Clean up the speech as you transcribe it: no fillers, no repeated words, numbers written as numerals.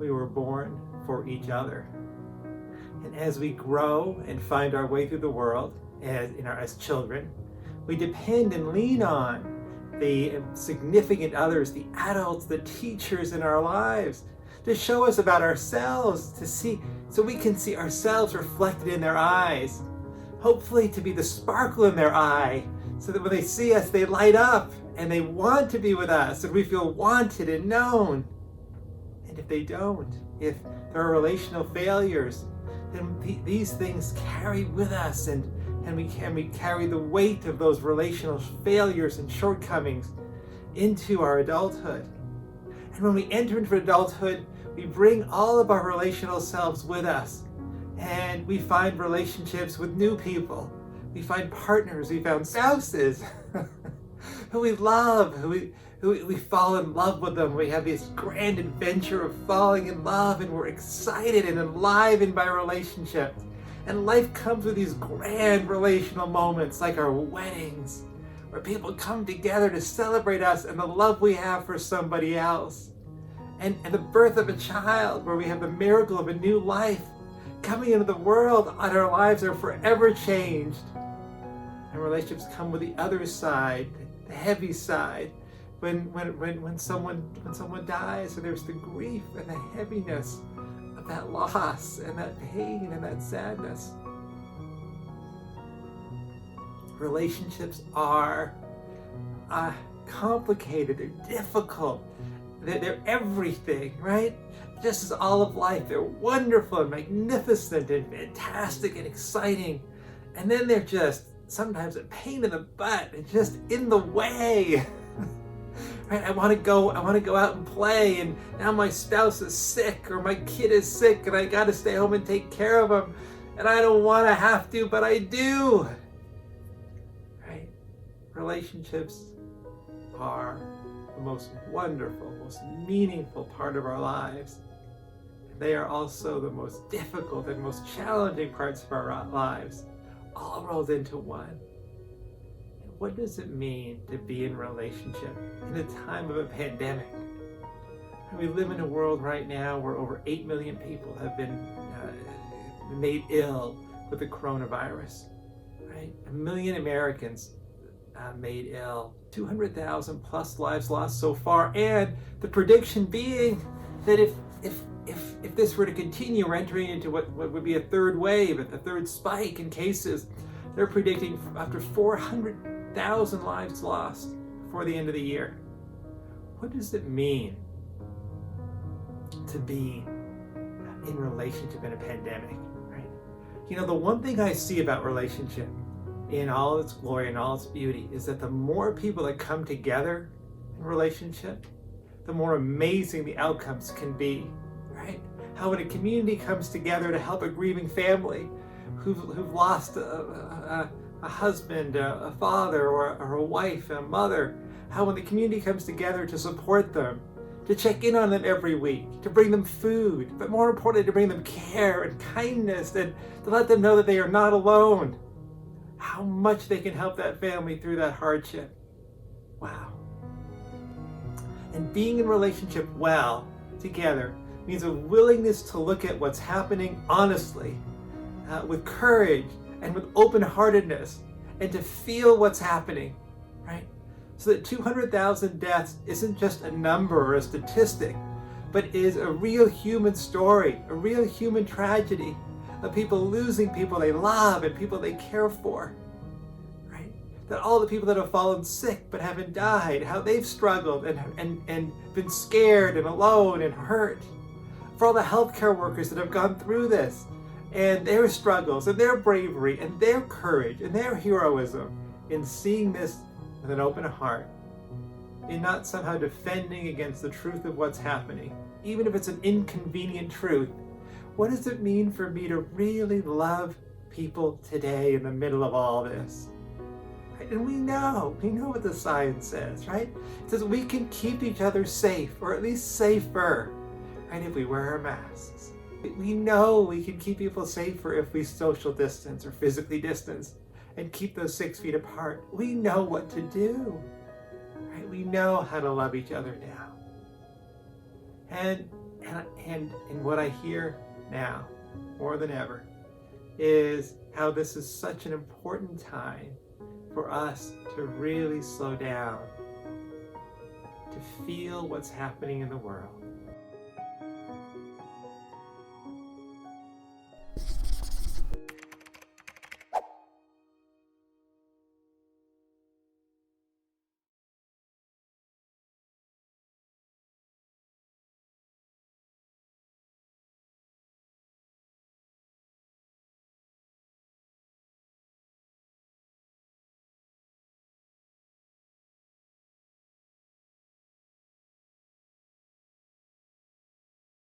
We were born for each other. And as we grow and find our way through the world as children, we depend and lean on the significant others, the adults, the teachers in our lives, to show us about ourselves, so we can see ourselves reflected in their eyes. Hopefully to be the sparkle in their eye, so that when they see us, they light up and they want to be with us, and we feel wanted and known. And if they don't, if there are relational failures, then these things carry with us, and we carry the weight of those relational failures and shortcomings into our adulthood. And when we enter into adulthood, we bring all of our relational selves with us, and we find relationships with new people. We find partners, we found spouses who we love, who we fall in love with them. We have this grand adventure of falling in love, and we're excited and enlivened by relationships. And life comes with these grand relational moments, like our weddings, where people come together to celebrate us and the love we have for somebody else. And the birth of a child, where we have the miracle of a new life coming into the world, and our lives are forever changed. And relationships come with the other side, the heavy side, when someone dies, and there's the grief and the heaviness of that loss and that pain and that sadness. Relationships are complicated, they're difficult, they're everything, right? Just as all of life, they're wonderful and magnificent and fantastic and exciting. And then they're just sometimes a pain in the butt and just in the way. Right? I want to go out and play, and now my spouse is sick or my kid is sick and I got to stay home and take care of them. And I don't want to have to, but I do. Right? Relationships are the most wonderful, most meaningful part of our lives. They are also the most difficult and most challenging parts of our lives, all rolled into one. What does it mean to be in a relationship in a time of a pandemic? We live in a world right now where over 8 million people have been made ill with the coronavirus, right? 1 million Americans made ill, 200,000 plus lives lost so far, and the prediction being that if this were to continue, we're entering into what would be a third wave, a third spike in cases. They're predicting up to 400,000 lives lost before the end of the year. What does it mean to be in relationship in a pandemic, right? You know, the one thing I see about relationship in all its glory and all its beauty is that the more people that come together in relationship, the more amazing the outcomes can be, right? How when a community comes together to help a grieving family who've lost a husband, a father, or a wife, a mother, how when the community comes together to support them, to check in on them every week, to bring them food, but more importantly, to bring them care and kindness, and to let them know that they are not alone, how much they can help that family through that hardship. Wow. And being in relationship well together means a willingness to look at what's happening honestly, with courage and with open-heartedness, and to feel what's happening, right? So that 200,000 deaths isn't just a number or a statistic, but is a real human story, a real human tragedy of people losing people they love and people they care for, right? That all the people that have fallen sick but haven't died, how they've struggled and been scared and alone and hurt. For all the healthcare workers that have gone through this, and their struggles and their bravery and their courage and their heroism in seeing this with an open heart, in not somehow defending against the truth of what's happening, even if it's an inconvenient truth. What does it mean for me to really love people today in the middle of all this? Right? And we know what the science says, right? It says we can keep each other safe, or at least safer, right, if we wear our masks. We know we can keep people safer if we social distance or physically distance and keep those 6 feet apart. We know what to do, right? We know how to love each other now. And And what I hear now, more than ever, is how this is such an important time for us to really slow down, to feel what's happening in the world,